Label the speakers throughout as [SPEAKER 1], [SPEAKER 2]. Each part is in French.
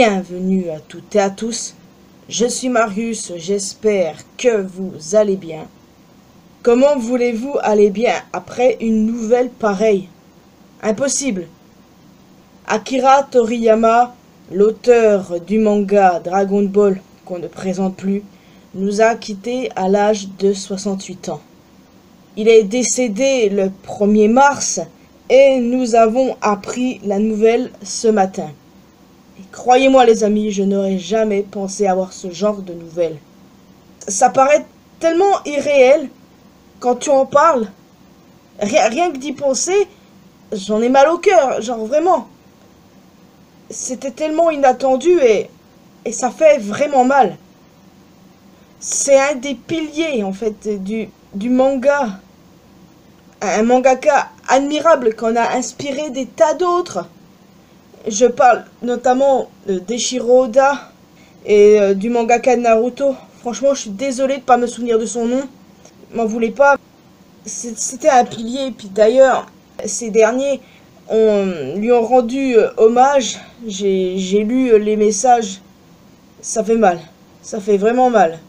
[SPEAKER 1] Bienvenue à toutes et à tous, je suis Marius, j'espère que vous allez bien. Comment voulez-vous aller bien après une nouvelle pareille? Impossible. Akira Toriyama, l'auteur du manga Dragon Ball qu'on ne présente plus, nous a quittés à l'âge de 68 ans. Il est décédé le 1er mars et nous avons appris la nouvelle ce matin. Croyez-moi les amis, je n'aurais jamais pensé avoir ce genre de nouvelles. Ça paraît tellement irréel quand tu en parles. Rien que d'y penser, j'en ai mal au cœur, genre vraiment. C'était tellement inattendu et ça fait vraiment mal. C'est un des piliers en fait du manga. Un mangaka admirable qu'on a inspiré des tas d'autres. Je parle notamment d'Eiichiro Oda et du mangaka de Naruto. Franchement, je suis désolée de ne pas me souvenir de son nom. M'en voulez pas. C'était un pilier. Puis d'ailleurs, ces derniers lui ont rendu hommage. J'ai lu les messages. Ça fait mal. Ça fait vraiment mal.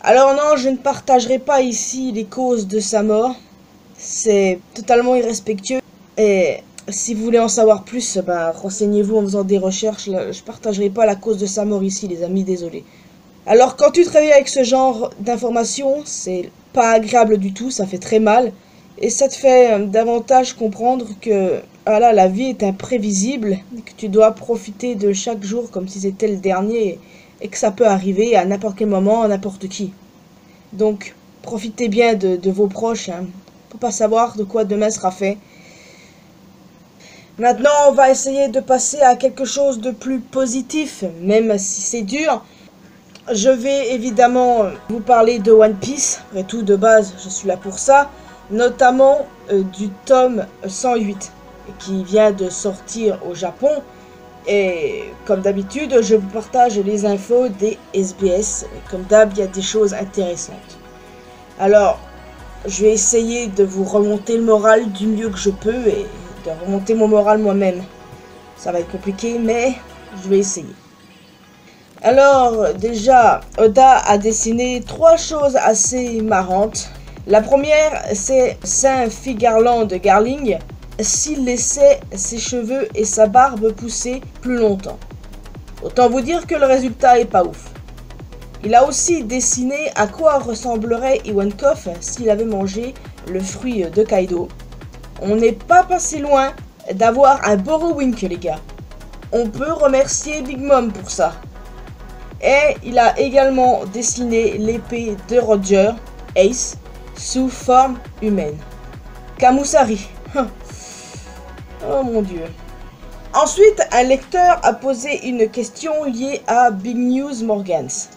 [SPEAKER 1] Alors non, je ne partagerai pas ici les causes de sa mort. C'est totalement irrespectueux. Et si vous voulez en savoir plus, renseignez-vous en faisant des recherches. Là, je partagerai pas la cause de sa mort ici, les amis, désolé. Alors, quand tu te réveilles avec ce genre d'informations, c'est pas agréable du tout, ça fait très mal. Et ça te fait davantage comprendre que la vie est imprévisible, que tu dois profiter de chaque jour comme si c'était le dernier, et que ça peut arriver à n'importe quel moment, à n'importe qui. Donc, profitez bien de vos proches, hein. Faut pas savoir de quoi demain sera fait. Maintenant, on va essayer de passer à quelque chose de plus positif, même si c'est dur. Je vais évidemment vous parler de One Piece. Après tout, de base, je suis là pour ça. Notamment du tome 108, qui vient de sortir au Japon. Et comme d'habitude, je vous partage les infos des SBS. Comme d'hab, il y a des choses intéressantes. Alors, je vais essayer de vous remonter le moral du mieux que je peux et de remonter mon moral moi-même. Ça va être compliqué, mais je vais essayer. Alors, déjà, Oda a dessiné 3 choses assez marrantes. La première, c'est Saint-Figarland Garling, s'il laissait ses cheveux et sa barbe pousser plus longtemps. Autant vous dire que le résultat est pas ouf. Il a aussi dessiné à quoi ressemblerait Ivankov s'il avait mangé le fruit de Kaido. On n'est pas passé loin d'avoir un Borrowink, les gars. On peut remercier Big Mom pour ça. Et il a également dessiné l'épée de Roger, Ace, sous forme humaine. Kamusari. Oh mon dieu. Ensuite, un lecteur a posé une question liée à Big News Morgans.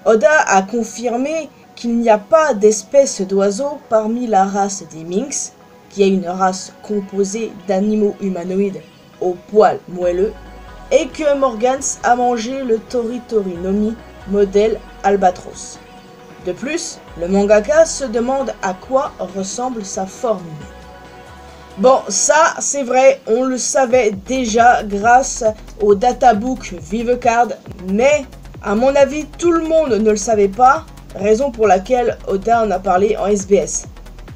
[SPEAKER 1] Oda a confirmé qu'il n'y a pas d'espèce d'oiseaux parmi la race des Minks, qui est une race composée d'animaux humanoïdes aux poils moelleux, et que Morgans a mangé le Toritori Nomi modèle Albatros. De plus, le mangaka se demande à quoi ressemble sa forme humaine. Bon, ça c'est vrai, on le savait déjà grâce au databook Vivecard, mais à mon avis tout le monde ne le savait pas, raison pour laquelle Oda en a parlé en SBS.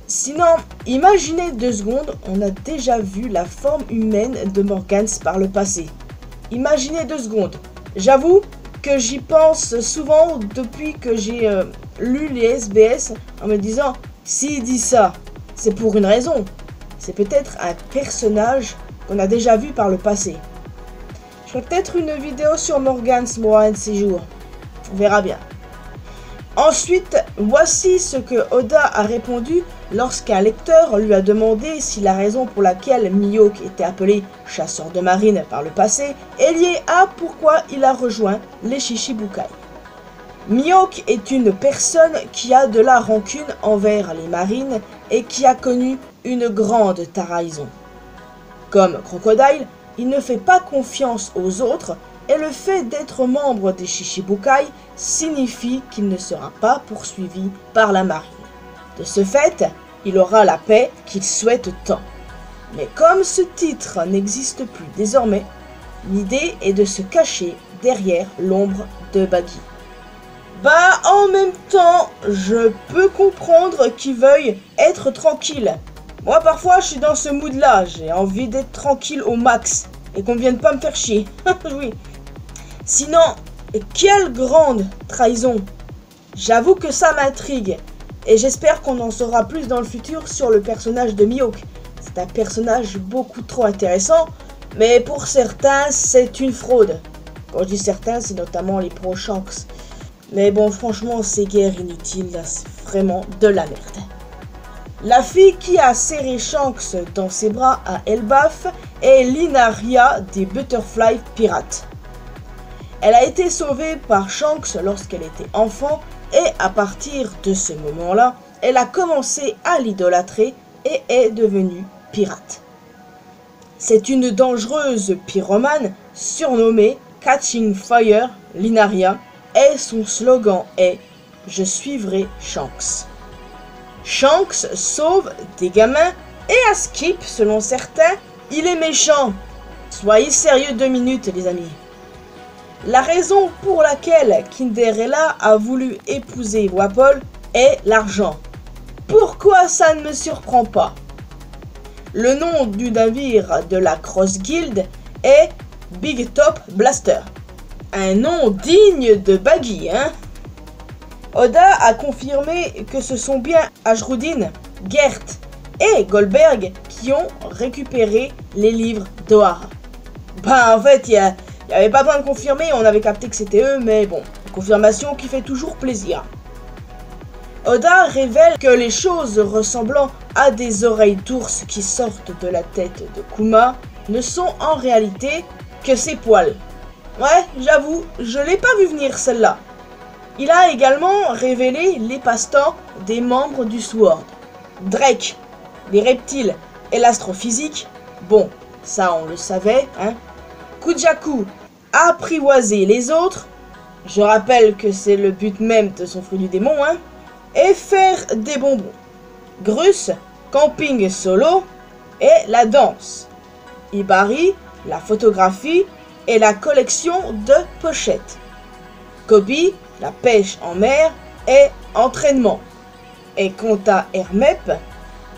[SPEAKER 1] Sinon, imaginez 2 secondes, on a déjà vu la forme humaine de Morgans par le passé. Imaginez 2 secondes. J'avoue que j'y pense souvent depuis que j'ai lu les SBS en me disant, s'il dit ça, c'est pour une raison. C'est peut-être un personnage qu'on a déjà vu par le passé. Je ferai peut-être une vidéo sur Morgans, moi, un de ces jours. On verra bien. Ensuite, voici ce que Oda a répondu lorsqu'un lecteur lui a demandé si la raison pour laquelle Mihawk était appelé chasseur de marine par le passé est liée à pourquoi il a rejoint les Shichibukai. Mihawk est une personne qui a de la rancune envers les marines et qui a connu une grande trahison. Comme Crocodile, il ne fait pas confiance aux autres et le fait d'être membre des Shichibukai signifie qu'il ne sera pas poursuivi par la marine. De ce fait, il aura la paix qu'il souhaite tant. Mais comme ce titre n'existe plus désormais, L'idée est de se cacher derrière l'ombre de Baggy. Bah, en même temps, je peux comprendre qu'ils veuillent être tranquilles. Moi, parfois, je suis dans ce mood-là. J'ai envie d'être tranquille au max. Et qu'on vienne pas me faire chier. Oui. Sinon, quelle grande trahison. J'avoue que ça m'intrigue. Et j'espère qu'on en saura plus dans le futur sur le personnage de Mihawk. C'est un personnage beaucoup trop intéressant. Mais pour certains, c'est une fraude. Quand je dis certains, c'est notamment les pro-Shanks. Mais bon, franchement, c'est guère inutile, là, c'est vraiment de la merde. La fille qui a serré Shanks dans ses bras à Elbaf est Linaria des Butterfly Pirates. Elle a été sauvée par Shanks lorsqu'elle était enfant et à partir de ce moment-là, elle a commencé à l'idolâtrer et est devenue pirate. C'est une dangereuse pyromane surnommée Catching Fire Linaria et son slogan est « Je suivrai Shanks ». Shanks sauve des gamins et à Skip, selon certains, il est méchant. Soyez sérieux 2 minutes les amis. La raison pour laquelle Kinderella a voulu épouser Wapol est l'argent. Pourquoi ça ne me surprend pas? Le nom du navire de la Cross Guild est Big Top Blaster. Un nom digne de Baggy, hein? Oda a confirmé que ce sont bien Ajrudin, Gert et Goldberg qui ont récupéré les livres d'Ohara. Bah en fait, il n'y avait pas besoin de confirmer, on avait capté que c'était eux, mais bon, confirmation qui fait toujours plaisir. Oda révèle que les choses ressemblant à des oreilles d'ours qui sortent de la tête de Kuma ne sont en réalité que ses poils. Ouais, j'avoue, je l'ai pas vu venir celle-là. Il a également révélé les passe-temps des membres du SWORD. Drake, les reptiles et l'astrophysique, bon, ça on le savait, hein. Kujaku, apprivoiser les autres, je rappelle que c'est le but même de son fruit du démon, hein. Et faire des bonbons. Grus, camping solo et la danse. Ibari, la photographie et la collection de pochettes. Kobe, la pêche en mer et entraînement. Et quant à Hermep,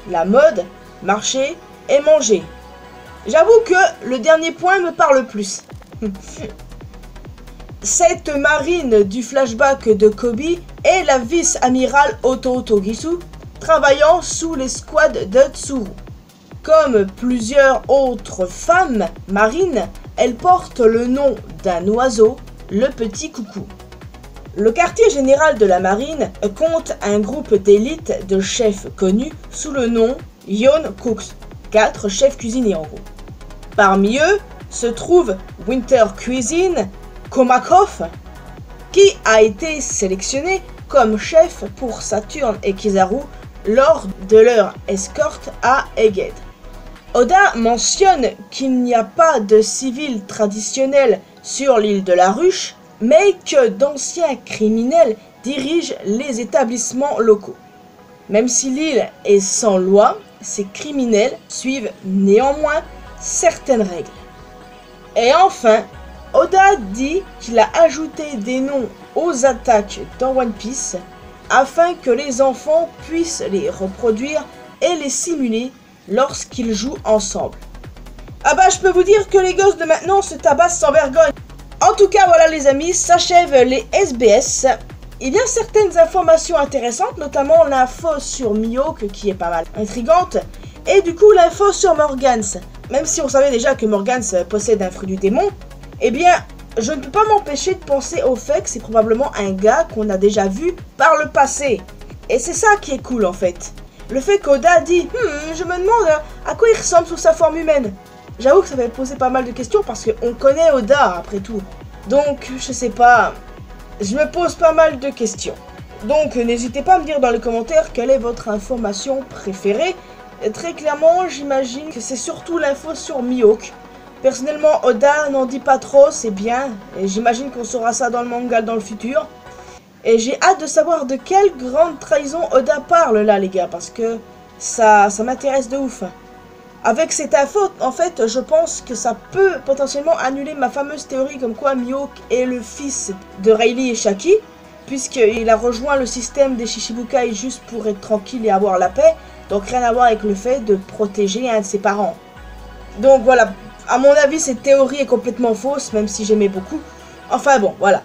[SPEAKER 1] la mode, marcher et manger. J'avoue que le dernier point me parle plus. Cette marine du flashback de Kobe est la vice-amirale Oto Togisu, travaillant sous les squads de Tsuru. Comme plusieurs autres femmes marines, elle porte le nom d'un oiseau, le petit coucou. Le quartier général de la marine compte un groupe d'élite de chefs connus sous le nom Yon Cooks, 4 chefs cuisiniers en gros. Parmi eux se trouve Winter Cuisine Komakov, qui a été sélectionné comme chef pour Saturne et Kizaru lors de leur escorte à Egghead. Oda mentionne qu'il n'y a pas de civils traditionnels sur l'île de la Ruche, mais que d'anciens criminels dirigent les établissements locaux. Même si l'île est sans loi, ces criminels suivent néanmoins certaines règles. Et enfin, Oda dit qu'il a ajouté des noms aux attaques dans One Piece afin que les enfants puissent les reproduire et les simuler lorsqu'ils jouent ensemble. Ah bah je peux vous dire que les gosses de maintenant se tabassent sans vergogne. En tout cas voilà les amis, s'achèvent les SBS. Il y a certaines informations intéressantes, notamment l'info sur Mihawk qui est pas mal intrigante, et du coup l'info sur Morgans. Même si on savait déjà que Morgans possède un fruit du démon, eh bien je ne peux pas m'empêcher de penser au fait que c'est probablement un gars qu'on a déjà vu par le passé. Et c'est ça qui est cool en fait. Le fait qu'Oda dit « je me demande à quoi il ressemble sous sa forme humaine ». J'avoue que ça va poser pas mal de questions parce qu'on connaît Oda après tout. Donc je sais pas, je me pose pas mal de questions. Donc n'hésitez pas à me dire dans les commentaires quelle est votre information préférée. Et très clairement j'imagine que c'est surtout l'info sur Mihawk. Personnellement Oda n'en dit pas trop, c'est bien. Et j'imagine qu'on saura ça dans le manga dans le futur. Et j'ai hâte de savoir de quelle grande trahison Oda parle là les gars, parce que ça m'intéresse de ouf. Avec cette info, en fait, je pense que ça peut potentiellement annuler ma fameuse théorie comme quoi Mihawk est le fils de Rayleigh et Shaki, puisqu'il a rejoint le système des Shichibukai juste pour être tranquille et avoir la paix, donc rien à voir avec le fait de protéger un de ses parents. Donc voilà, à mon avis, cette théorie est complètement fausse, même si j'aimais beaucoup. Enfin bon, voilà.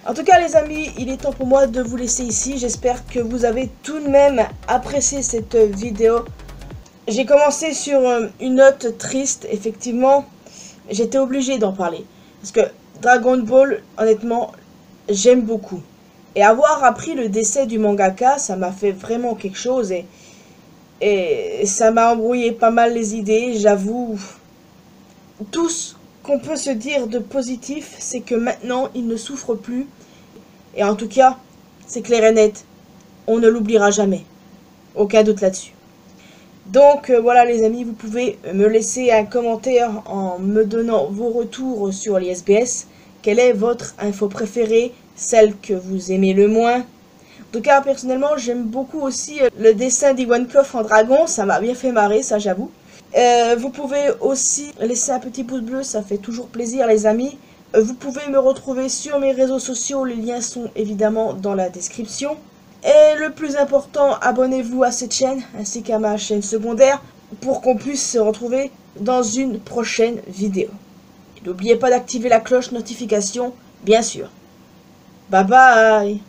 [SPEAKER 1] En tout cas les amis, il est temps pour moi de vous laisser ici. J'espère que vous avez tout de même apprécié cette vidéo. J'ai commencé sur une note triste, effectivement. J'étais obligé d'en parler. Parce que Dragon Ball, honnêtement, j'aime beaucoup. Et avoir appris le décès du mangaka, ça m'a fait vraiment quelque chose. Et ça m'a embrouillé pas mal les idées, j'avoue. Tout ce qu'on peut se dire de positif, c'est que maintenant, il ne souffre plus. Et en tout cas, c'est clair et net. On ne l'oubliera jamais. Aucun doute là-dessus. Donc voilà les amis, vous pouvez me laisser un commentaire en me donnant vos retours sur les SBS. Quelle est votre info préférée, celle que vous aimez le moins? En tout cas, personnellement, j'aime beaucoup aussi le dessin d'Iwan Clough en dragon, ça m'a bien fait marrer, ça j'avoue. Vous pouvez aussi laisser un petit pouce bleu, ça fait toujours plaisir les amis. Vous pouvez me retrouver sur mes réseaux sociaux, les liens sont évidemment dans la description. Et le plus important, abonnez-vous à cette chaîne ainsi qu'à ma chaîne secondaire pour qu'on puisse se retrouver dans une prochaine vidéo. N'oubliez pas d'activer la cloche notification, bien sûr. Bye bye!